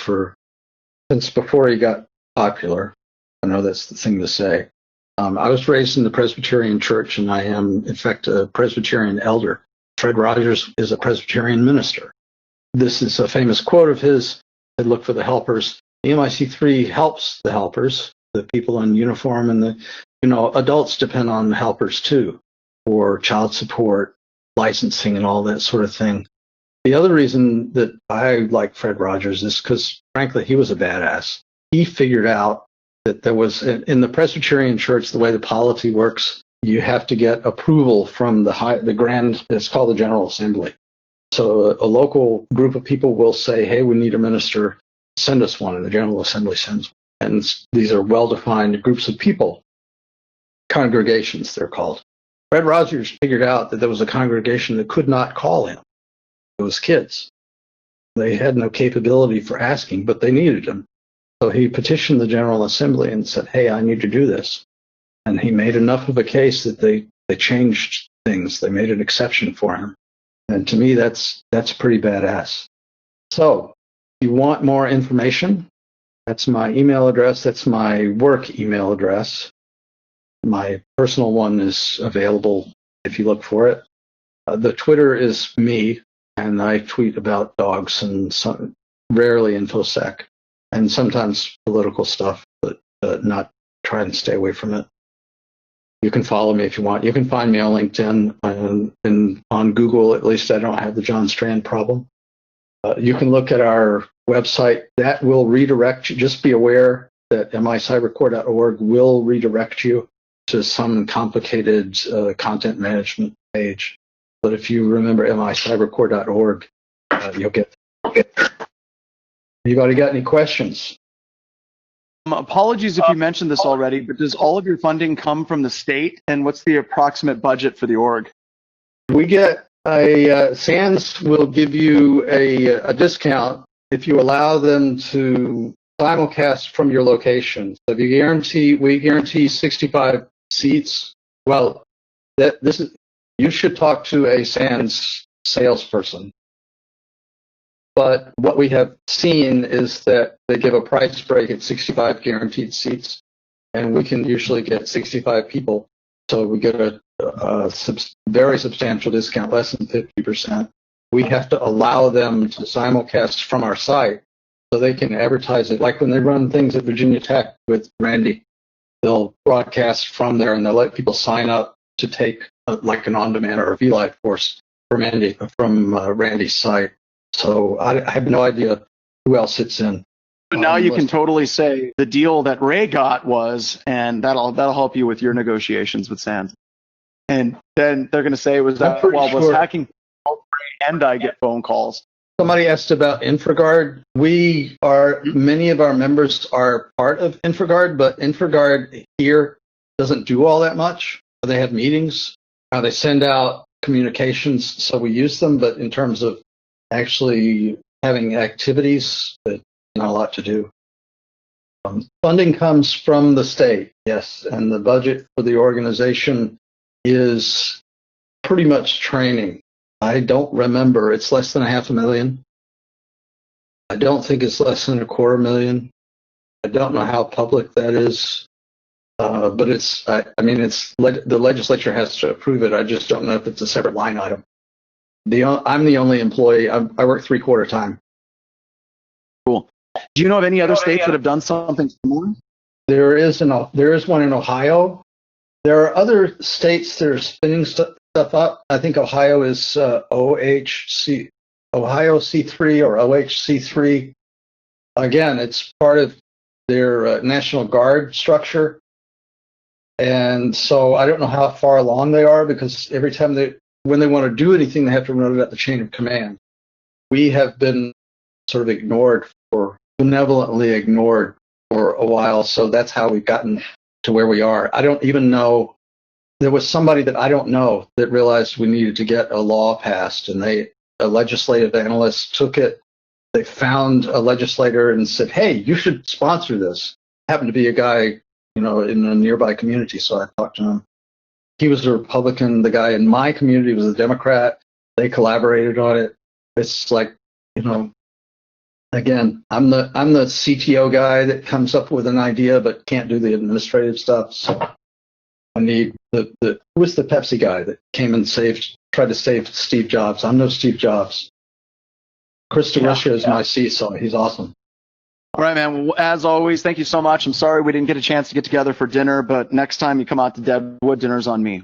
since before he got popular. I know that's the thing to say. I was raised in the Presbyterian Church, and I am, in fact, a Presbyterian elder. Fred Rogers is a Presbyterian minister. This is a famous quote of his, that look for the helpers. The MIC3 helps the helpers, the people in uniform, and adults depend on helpers too, for child support, licensing, and all that sort of thing. The other reason that I like Fred Rogers is because, frankly, he was a badass. He figured out that there was, in the Presbyterian Church, the way the polity works, you have to get approval from the grand, it's called the General Assembly. So a local group of people will say, hey, we need a minister, send us one, and the General Assembly sends one. And these are well-defined groups of people, congregations they're called. Fred Rogers figured out that there was a congregation that could not call him. It was kids. They had no capability for asking, but they needed him. So he petitioned the General Assembly and said, hey, I need to do this. And he made enough of a case that they changed things. They made an exception for him. And to me, that's pretty badass. So if you want more information, that's my email address. That's my work email address. My personal one is available if you look for it. The Twitter is me, and I tweet about dogs and rarely InfoSec, and sometimes political stuff, but not try and stay away from it. You can follow me if you want. You can find me on LinkedIn, and on Google. At least I don't have the John Strand problem. You can look at our website. That will redirect you. Just be aware that micybercore.org will redirect you to some complicated content management page. But if you remember micybercore.org, you'll get there. Anybody got any questions? Apologies if you mentioned this already, but does all of your funding come from the state? And what's the approximate budget for the org? We get SANS will give you a discount if you allow them to simulcast from your location. So if we guarantee 65 seats. Well, you should talk to a SANS salesperson. But what we have seen is that they give a price break at 65 guaranteed seats, and we can usually get 65 people. So we get a very substantial discount, less than 50%. We have to allow them to simulcast from our site so they can advertise it. Like when they run things at Virginia Tech with Randy, they'll broadcast from there and they'll let people sign up to take like an on-demand or a V-Live course from Randy's site. So I have no idea who else it's in. But now you can totally say the deal that Ray got was, and that'll help you with your negotiations with SANS. And then they're going to say it was that was hacking, and I get phone calls. Somebody asked about InfraGard. Many of our members are part of InfraGard, but InfraGard here doesn't do all that much. They have meetings, they send out communications, so we use them, but in terms of actually having activities, there's not a lot to do. Funding comes from the state, yes, and the budget for the organization is pretty much training. I don't remember. It's less than $500,000. I don't think it's less than $250,000. I don't know how public that is, but it's. I mean, the legislature has to approve it. I just don't know if it's a separate line item. I'm the only employee. I work 3/4 time. Cool. Do you know of any other states that have done something similar? There is one in Ohio. There are other states that are spinning stuff up. I think Ohio is Ohio C3 or OHC3. Again, it's part of their National Guard structure. And so I don't know how far along they are, because every time when they want to do anything, they have to run it up the chain of command. We have been sort of benevolently ignored for a while, so that's how we've gotten to where we are. I don't even know. There was somebody that I don't know that realized we needed to get a law passed, and a legislative analyst took it. They found a legislator and said, "Hey, you should sponsor this." Happened to be a guy, in a nearby community, so I talked to him. He was a Republican. The guy in my community was a Democrat. They collaborated on it. It's like, again, I'm the CTO guy that comes up with an idea but can't do the administrative stuff. So I need who was the Pepsi guy that came and tried to save Steve Jobs? I'm no Steve Jobs. Chris DeRusha is my CISO. He's awesome. All right, man. Well, as always, thank you so much. I'm sorry we didn't get a chance to get together for dinner, but next time you come out to Deadwood, dinner's on me.